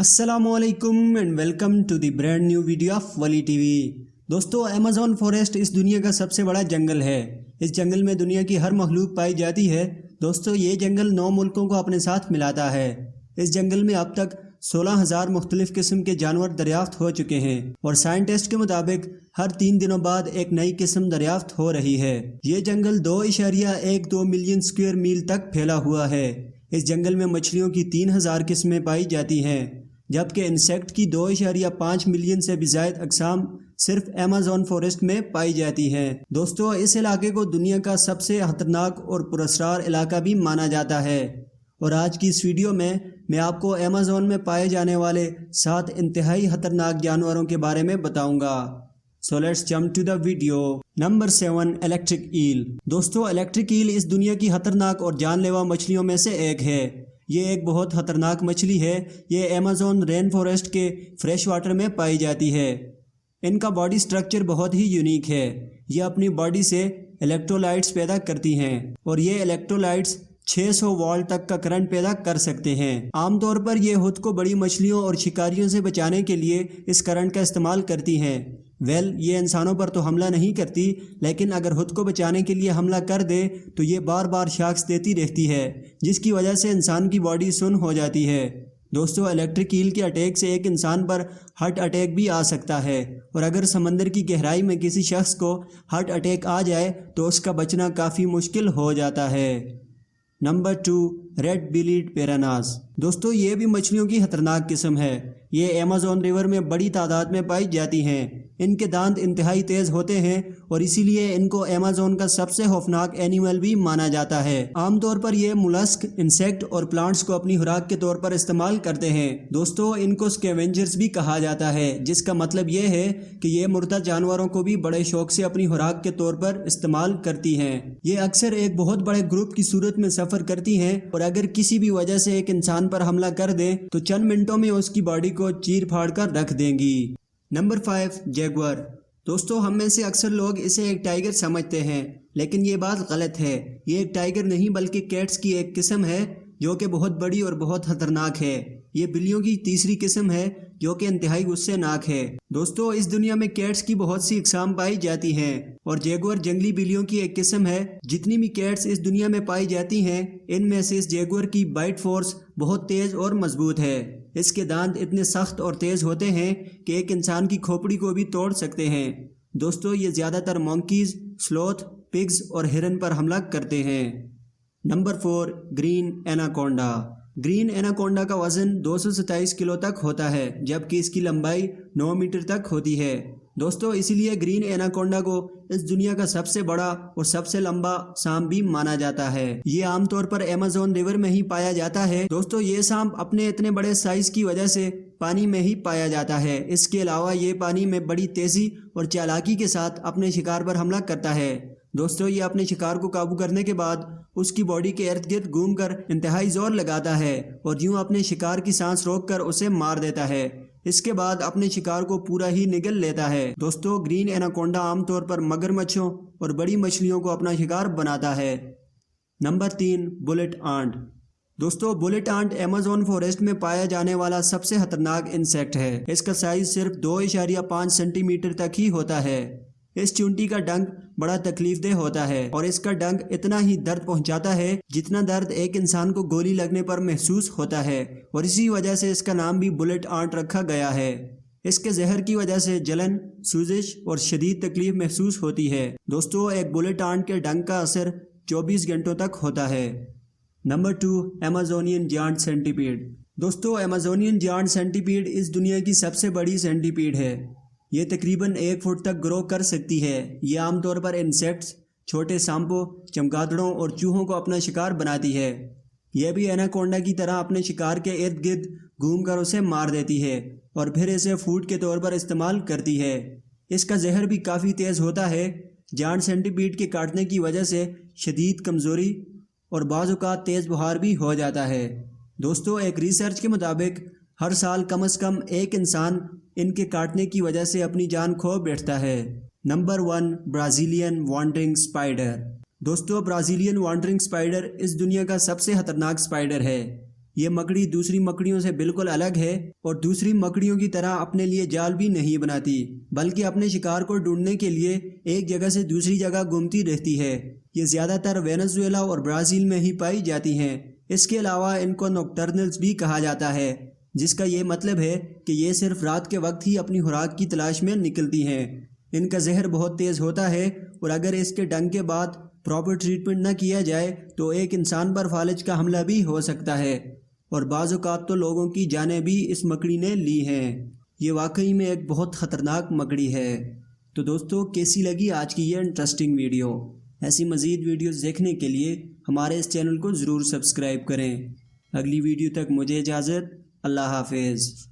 السلام علیکم and welcome to the brand new video of Wali TV. دوستو، Amazon forest اس دنیا کا سب سے بڑا جنگل ہے۔ اس جنگل میں دنیا کی ہر مخلوق پائی جاتی ہے۔ دوستو، یہ جنگل 9 ملکوں کو اپنے ساتھ ملاتا ہے۔ اس جنگل میں اب تک 16,000 مختلف قسم کے جانور دریافت ہو چکے ہیں اور سائنٹسٹ کے مطابق ہر 3 دنوں بعد ایک نئی قسم دریافت ہو رہی ہے۔ یہ جنگل 2.12 ملین اسکوائر میل تک پھیلا ہوا ہے۔ اس جنگل میں مچھلیوں کی 3,000 قسمیں پائی جاتی ہیں، جبکہ انسیکٹ کی 2.5 ملین سے بھی زائد اقسام صرف ایمیزون فوریسٹ میں پائی جاتی ہیں۔ دوستو، اس علاقے کو دنیا کا سب سے خطرناک اور پراسرار علاقہ بھی مانا جاتا ہے، اور آج کی اس ویڈیو میں آپ کو ایمیزون میں پائے جانے والے 7 انتہائی خطرناک جانوروں کے بارے میں بتاؤں گا۔ So let's jump to the video. Number 7، electric L. دوستو، الیکٹرک ایل اس دنیا کی خطرناک اور جان لیوا مچھلیوں میں سے ایک ہے۔ یہ ایک بہت خطرناک مچھلی ہے۔ یہ ایمیزون رین فوریسٹ کے فریش واٹر میں پائی جاتی ہے۔ ان کا باڈی سٹرکچر بہت ہی یونیک ہے۔ یہ اپنی باڈی سے الیکٹرولائٹس پیدا کرتی ہیں، اور یہ الیکٹرولائٹس 600 وولٹ تک کا کرنٹ پیدا کر سکتے ہیں۔ عام طور پر یہ خود کو بڑی مچھلیوں اور شکاریوں سے بچانے کے لیے اس کرنٹ کا استعمال کرتی ہیں۔ یہ انسانوں پر تو حملہ نہیں کرتی، لیکن اگر خود کو بچانے کے لیے حملہ کر دے تو یہ بار بار شاکس دیتی رہتی ہے، جس کی وجہ سے انسان کی باڈی سن ہو جاتی ہے۔ دوستو، الیکٹرک ایل کے اٹیک سے ایک انسان پر ہارٹ اٹیک بھی آ سکتا ہے، اور اگر سمندر کی گہرائی میں کسی شخص کو ہارٹ اٹیک آ جائے تو اس کا بچنا کافی مشکل ہو جاتا ہے۔ Number 2، red bellied piranhas. دوستو، یہ بھی مچھلیوں کی خطرناک قسم ہے۔ یہ ایمیزون ریور میں بڑی تعداد میں پائی جاتی ہیں۔ ان کے دانت انتہائی تیز ہوتے ہیں، اور اسی لیے ان کو ایمیزون کا سب سے خوفناک اینیمل بھی مانا جاتا ہے۔ عام طور پر یہ مولسک، انسیکٹ اور پلانٹس کو اپنی خوراک کے طور پر استعمال کرتے ہیں۔ دوستو، ان کو اسکیونجرز بھی کہا جاتا ہے، جس کا مطلب یہ ہے کہ یہ مردہ جانوروں کو بھی بڑے شوق سے اپنی خوراک کے طور پر استعمال کرتی ہیں۔ یہ اکثر ایک بہت بڑے گروپ کی صورت میں سفر کرتی ہیں، اور اگر کسی بھی وجہ سے ایک انسان پر حملہ کر دیں تو چند منٹوں میں اس کی باڈی کو چیر پھاڑ کر رکھ دیں گی۔ Number 5، jaguar. دوستو، ہم میں سے اکثر لوگ اسے ایک ٹائیگر سمجھتے ہیں، لیکن یہ بات غلط ہے۔ یہ ایک ٹائیگر نہیں بلکہ کیٹس کی ایک قسم ہے، جو کہ بہت بڑی اور بہت خطرناک ہے۔ یہ بلیوں کی تیسری قسم ہے، جو کہ انتہائی غصے ناک ہے۔ دوستو، اس دنیا میں کیٹس کی بہت سی اقسام پائی جاتی ہیں، اور جیگور جنگلی بلیوں کی ایک قسم ہے۔ جتنی بھی کیٹس اس دنیا میں پائی جاتی ہیں، ان میں سے اس جیگور کی بائٹ فورس بہت تیز اور مضبوط ہے۔ اس کے دانت اتنے سخت اور تیز ہوتے ہیں کہ ایک انسان کی کھوپڑی کو بھی توڑ سکتے ہیں۔ دوستو، یہ زیادہ تر مونکیز، سلوتھ، پگز اور ہرن پر حملہ کرتے ہیں۔ Number 4، green anaconda. Green anaconda کا وزن 227 کلو تک ہوتا ہے، جبکہ اس کی لمبائی 9 میٹر تک ہوتی ہے۔ دوستو، اسی لیے گرین ایناکونڈا کو اس دنیا کا سب سے بڑا اور سب سے لمبا سانپ بھی مانا جاتا ہے۔ یہ عام طور پر ایمیزون ریور میں ہی پایا جاتا ہے۔ دوستو، یہ سانپ اپنے اتنے بڑے سائز کی وجہ سے پانی میں ہی پایا جاتا ہے۔ اس کے علاوہ یہ پانی میں بڑی تیزی اور چالاکی کے ساتھ اپنے شکار پر حملہ کرتا ہے۔ دوستو، یہ اپنے شکار کو قابو کرنے کے بعد اس کی باڈی کے ارد گرد گھوم کر انتہائی زور لگاتا ہے، اور یوں اپنے شکار کی سانس روک کر اسے مار دیتا ہے۔ اس کے بعد اپنے شکار کو پورا ہی نگل لیتا ہے۔ دوستو، گرین ایناکونڈا عام طور پر مگرمچھوں اور بڑی مچھلیوں کو اپنا شکار بناتا ہے۔ Number 3، bullet ant. دوستو، بلٹ آنٹ ایمیزون فوریسٹ میں پایا جانے والا سب سے خطرناک انسیکٹ ہے۔ اس کا سائز صرف 2.5 سینٹی میٹر تک ہی ہوتا ہے۔ اس چونٹی کا ڈنک بڑا تکلیف دہ ہوتا ہے، اور اس کا ڈنک اتنا ہی درد پہنچاتا ہے جتنا درد ایک انسان کو گولی لگنے پر محسوس ہوتا ہے، اور اسی وجہ سے اس کا نام بھی بلٹ آنٹ رکھا گیا ہے۔ اس کے زہر کی وجہ سے جلن، سوزش اور شدید تکلیف محسوس ہوتی ہے۔ دوستو، ایک بلٹ آنٹ کے ڈنک کا اثر 24 گھنٹوں تک ہوتا ہے۔ Number 2، Amazonian giant سینٹیپیڈ۔ دوستو، ایمیزونین جیانٹ سینٹیپیڈ اس دنیا کی سب سے بڑی سینٹیپیڈ ہے۔ یہ تقریباً 1 فٹ تک گرو کر سکتی ہے۔ یہ عام طور پر انسیکٹس، چھوٹے سانپوں، چمگادڑوں اور چوہوں کو اپنا شکار بناتی ہے۔ یہ بھی ایناکونڈا کی طرح اپنے شکار کے ارد گرد گھوم کر اسے مار دیتی ہے، اور پھر اسے فوڈ کے طور پر استعمال کرتی ہے۔ اس کا زہر بھی کافی تیز ہوتا ہے۔ جانٹ سینٹیپیڈ کے کاٹنے کی وجہ سے شدید کمزوری اور بعض اوقات تیز بخار بھی ہو جاتا ہے۔ دوستو، ایک ریسرچ کے مطابق ہر سال کم از کم ایک انسان ان کے کاٹنے کی وجہ سے اپنی جان کھو بیٹھتا ہے۔ Number 1، Brazilian wondering spider. دوستو، برازیلین وانڈرنگ اسپائڈر اس دنیا کا سب سے خطرناک اسپائڈر ہے۔ یہ مکڑی دوسری مکڑیوں سے بالکل الگ ہے اور دوسری مکڑیوں کی طرح اپنے لیے جال بھی نہیں بناتی، بلکہ اپنے شکار کو ڈھونڈنے کے لیے ایک جگہ سے دوسری جگہ گھومتی رہتی ہے۔ یہ زیادہ تر وینزویلا اور برازیل میں ہی پائی جاتی ہیں۔ اس کے علاوہ ان کو نوکٹرنلز بھی کہا جاتا ہے، جس کا یہ مطلب ہے کہ یہ صرف رات کے وقت ہی اپنی خوراک کی تلاش میں نکلتی ہیں۔ ان کا زہر بہت تیز ہوتا ہے اور اگر اس کے ڈنگ کے بعد پراپر ٹریٹمنٹ نہ کیا جائے تو ایک انسان پر فالج کا حملہ بھی ہو سکتا ہے، اور بعض اوقات تو لوگوں کی جانیں بھی اس مکڑی نے لی ہیں۔ یہ واقعی میں ایک بہت خطرناک مکڑی ہے۔ تو دوستو، کیسی لگی آج کی یہ انٹرسٹنگ ویڈیو؟ ایسی مزید ویڈیوز دیکھنے کے لیے ہمارے اس چینل کو ضرور سبسکرائب کریں۔ اگلی ویڈیو تک مجھے اجازت، اللہ حافظ۔